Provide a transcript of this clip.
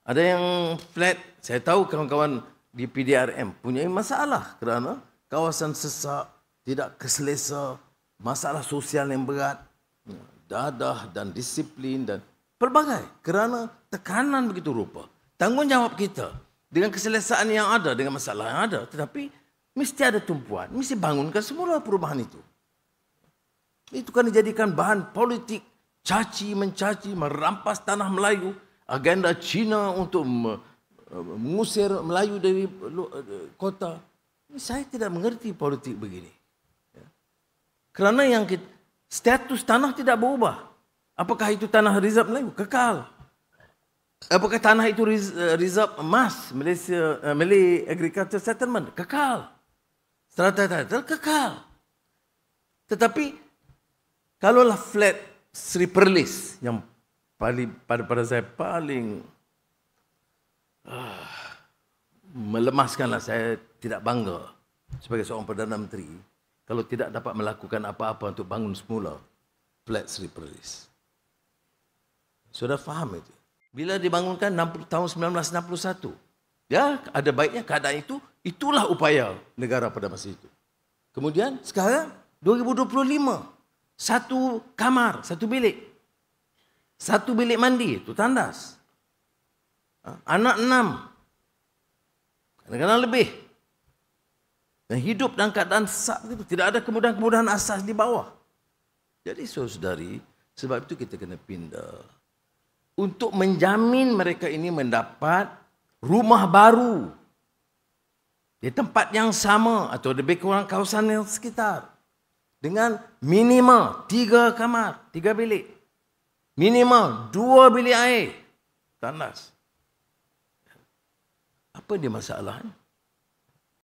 Ada yang flat, saya tahu kawan-kawan di PDRM punya masalah kerana kawasan sesak, tidak keselesa, masalah sosial yang berat, dadah dan disiplin dan pelbagai kerana tekanan begitu rupa. Tanggungjawab kita dengan keselesaan yang ada, dengan masalah yang ada, tetapi mesti ada tumpuan, mesti bangunkan semula perubahan itu. Itu kan dijadikan bahan politik, caci mencaci, merampas tanah Melayu, agenda Cina untuk mengusir Melayu dari kota. Saya tidak mengerti politik begini. Kerana yang status tanah tidak berubah. Apakah itu tanah reserve Melayu? Kekal. Apakah tanah itu reserve emas Malay Agriculture Settlement? Kekal. Strata title kekal. Tetapi kalaulah flat Sri Perlis yang pada saya paling melemaskanlah, saya tidak bangga sebagai seorang Perdana Menteri kalau tidak dapat melakukan apa-apa untuk bangun semula flat Sri Perlis. Sudah faham itu? Bila dibangunkan tahun 1961, ya ada baiknya keadaan itu, itulah upaya negara pada masa itu. Kemudian sekarang 2025, satu kamar, satu bilik. Satu bilik mandi, itu tandas. Anak 6. Kadang-kadang lebih. Dan hidup dalam keadaan sesak begitu. Tidak ada kemudahan-kemudahan asas di bawah. Jadi saudari, sebab itu kita kena pindah. Untuk menjamin mereka ini mendapat rumah baru. Di tempat yang sama atau lebih kurang kawasan yang sekitar. Dengan minimal 3 kamar, 3 bilik. Minimal 2 bilik air. Tandas. Apa dia masalahnya?